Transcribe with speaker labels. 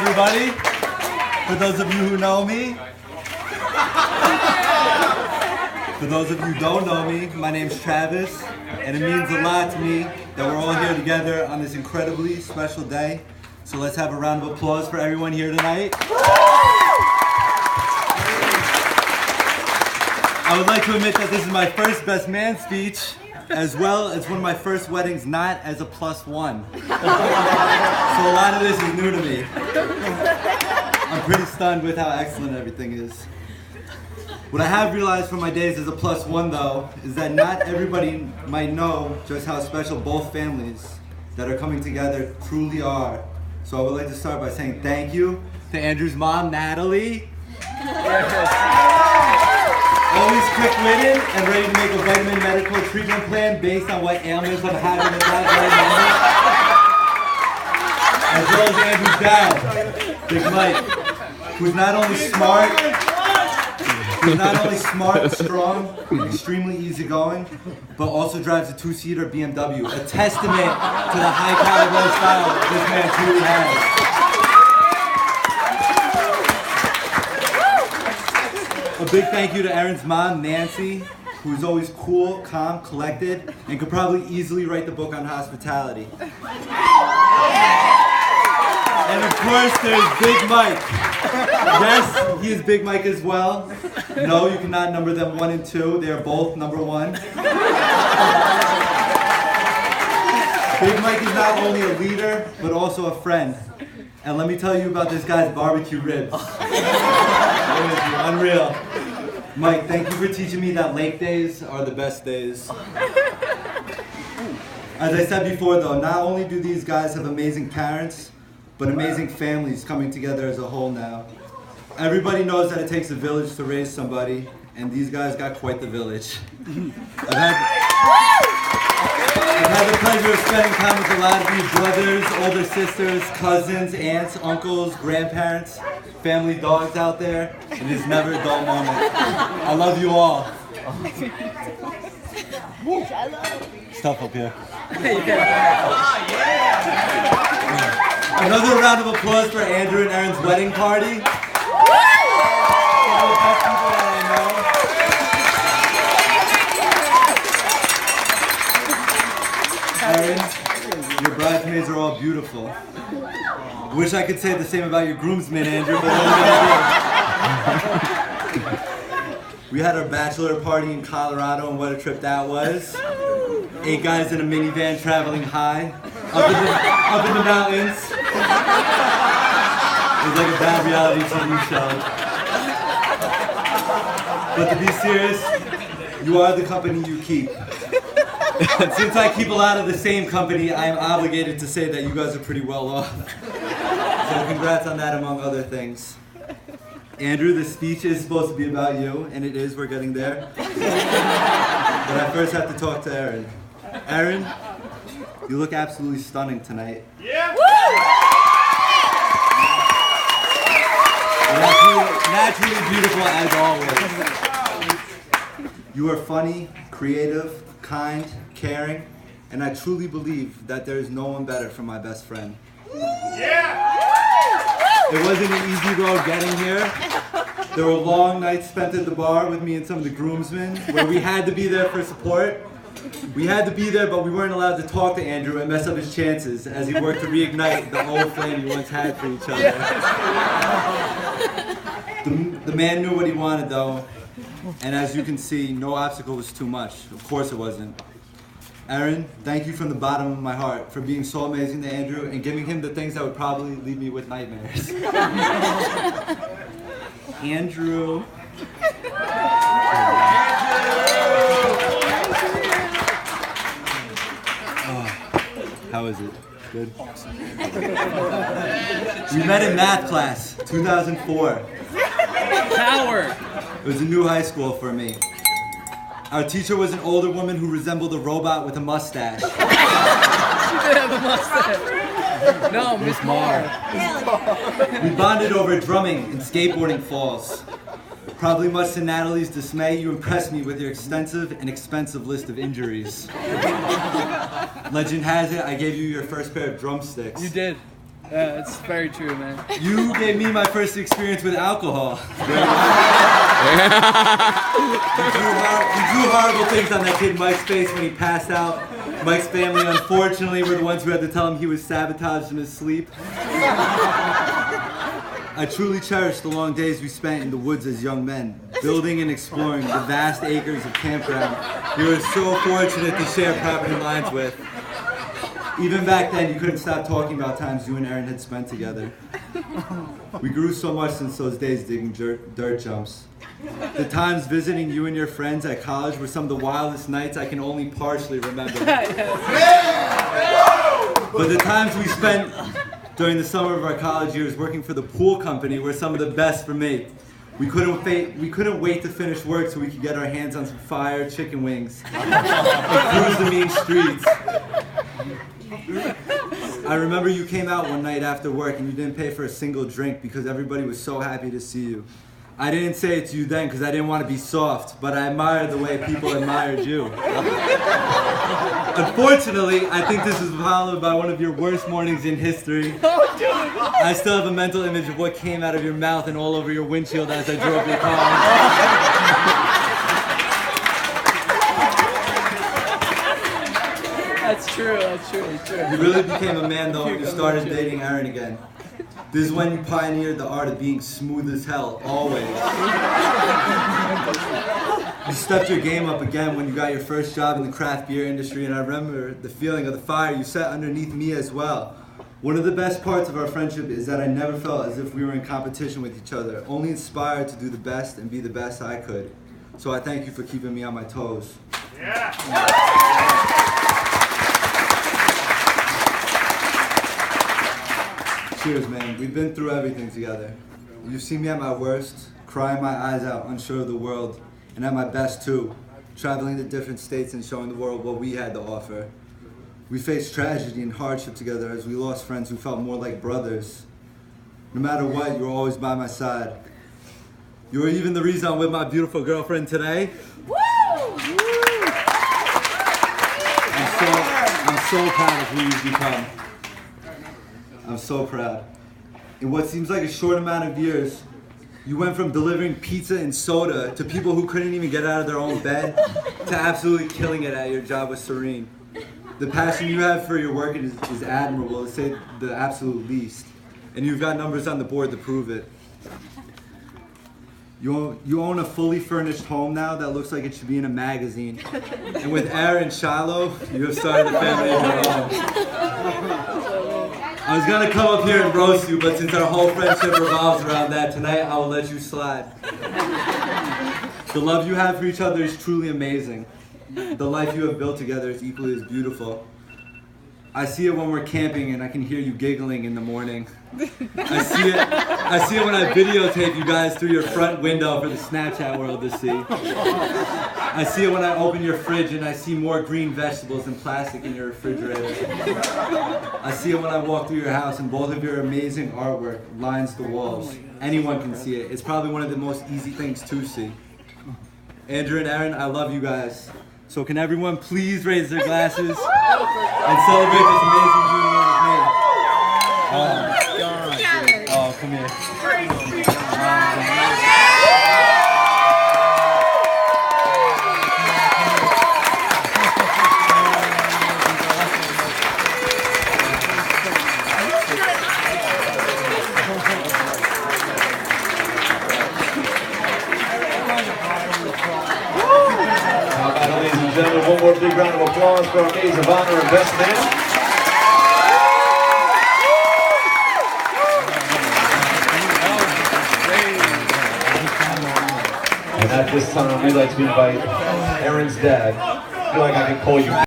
Speaker 1: everybody. For those of you who know me. For those of you who don't know me, my name's Travis, and it means a lot to me that we're all here together on this incredibly special day. So let's have a round of applause for everyone here tonight. I would like to admit that this is my first best man speech, as well as one of my first weddings not as a +1. So a lot of this is new to me. I'm pretty stunned with how excellent everything is. What I have realized from my days as a +1 though, is that not everybody might know just how special both families that are coming together truly are. So I would like to start by saying thank you to Andrew's mom, Natalie. Always quick-witted and ready to make a vitamin medical treatment plan based on what ailments I'm having at that very moment. As well as Andrew's dad, Big Mike, who's not only smart and strong, extremely easygoing, but also drives a 2-seater BMW, a testament to the high-caliber style this man truly has. A big thank you to Erin's mom, Nancy, who's always cool, calm, collected, and could probably easily write the book on hospitality. And of course, there's Big Mike. Yes, he is Big Mike as well. No, you cannot number them 1 and 2. They are both number 1. Big Mike is not only a leader, but also a friend. And let me tell you about this guy's barbecue ribs. Unreal. Mike, thank you for teaching me that lake days are the best days. As I said before though, not only do these guys have amazing parents, but amazing families coming together as a whole now. Everybody knows that it takes a village to raise somebody, and these guys got quite the village. I've had the pleasure of spending time with a lot of you brothers, older sisters, cousins, aunts, uncles, grandparents, family dogs out there, and it's never a dull moment. I love you all. It's tough up here. Another round of applause for Andrew and Erin's wedding party. Erin, your bridesmaids are all beautiful. Wish I could say the same about your groomsmen, Andrew, but we had our bachelor party in Colorado, and what a trip that was. 8 guys in a minivan traveling high, up in the mountains. It was like a bad reality TV show. But to be serious, you are the company you keep. And since I keep a lot of the same company, I am obligated to say that you guys are pretty well off. So congrats on that, among other things. Andrew, the speech is supposed to be about you, and it is, we're getting there. But I first have to talk to Erin. Erin, you look absolutely stunning tonight. Yeah! Naturally beautiful as always. You are funny, creative, kind, caring, and I truly believe that there is no one better for my best friend. Yeah! It wasn't an easy road getting here. There were long nights spent at the bar with me and some of the groomsmen where we had to be there for support. We had to be there, but we weren't allowed to talk to Andrew and mess up his chances as he worked to reignite the old flame he once had for each other. The man knew what he wanted though, and as you can see, no obstacle was too much. Of course it wasn't. Erin, thank you from the bottom of my heart for being so amazing to Andrew and giving him the things that would probably leave me with nightmares. Andrew. Oh, how is it? Good? We met in math class, 2004.
Speaker 2: Howard!
Speaker 1: It was a new high school for me. Our teacher was an older woman who resembled a robot with a mustache.
Speaker 2: She did have a mustache. No, Miss Marr.
Speaker 1: We bonded over drumming and skateboarding falls. Probably much to Natalie's dismay, you impressed me with your extensive and expensive list of injuries. Legend has it, I gave you your first pair of drumsticks.
Speaker 2: You did. Yeah, it's very true, man.
Speaker 1: You gave me my first experience with alcohol. You drew horrible things on that kid Mike's face when he passed out. Mike's family, unfortunately, were the ones who had to tell him he was sabotaged in his sleep. I truly cherish the long days we spent in the woods as young men, building and exploring the vast acres of campground we were so fortunate to share property lines with. Even back then, you couldn't stop talking about times you and Aaron had spent together. We grew so much since those days digging dirt jumps. The times visiting you and your friends at college were some of the wildest nights I can only partially remember. But the times we spent during the summer of our college years working for the pool company were some of the best for me. We couldn't wait to finish work so we could get our hands on some fire chicken wings and cruise the mean streets. I remember you came out one night after work and you didn't pay for a single drink because everybody was so happy to see you. I didn't say it to you then because I didn't want to be soft, but I admired the way people admired you. Unfortunately, I think this is followed by one of your worst mornings in history. I still have a mental image of what came out of your mouth and all over your windshield as I drove your car.
Speaker 2: That's true, that's true, it's true.
Speaker 1: You really became a man though when you started dating Aaron again. This is when you pioneered the art of being smooth as hell, always. You stepped your game up again when you got your first job in the craft beer industry, and I remember the feeling of the fire you set underneath me as well. One of the best parts of our friendship is that I never felt as if we were in competition with each other, only inspired to do the best and be the best I could. So I thank you for keeping me on my toes. Yeah. Cheers, man. We've been through everything together. You've seen me at my worst, crying my eyes out, unsure of the world, and at my best too, traveling to different states and showing the world what we had to offer. We faced tragedy and hardship together as we lost friends who felt more like brothers. No matter what, you were always by my side. You were even the reason I'm with my beautiful girlfriend today.
Speaker 3: Woo!
Speaker 1: I'm so proud of who you've become. I'm so proud. In what seems like a short amount of years, you went from delivering pizza and soda to people who couldn't even get out of their own bed to absolutely killing it at your job with Serene. The passion you have for your work is admirable, to say the absolute least. And you've got numbers on the board to prove it. You own a fully furnished home now that looks like it should be in a magazine. And with Aaron and Shiloh, you have started a family of your own. I was gonna come up here and roast you, but since our whole friendship revolves around that, tonight I will let you slide. The love you have for each other is truly amazing. The life you have built together is equally as beautiful. I see it when we're camping and I can hear you giggling in the morning. I see it when I videotape you guys through your front window for the Snapchat world to see. I see it when I open your fridge and I see more green vegetables than plastic in your refrigerator. I see it when I walk through your house and both of your amazing artwork lines the walls. Anyone can see it. It's probably one of the most easy things to see. Andrew and Aaron, I love you guys. So can everyone please raise their glasses and celebrate this amazing union with me? Oh, come here.
Speaker 4: Ladies and gentlemen, one more big round of applause for our maids of honor and best man. And at this time, we'd like to invite Aaron's dad. I feel like I can call you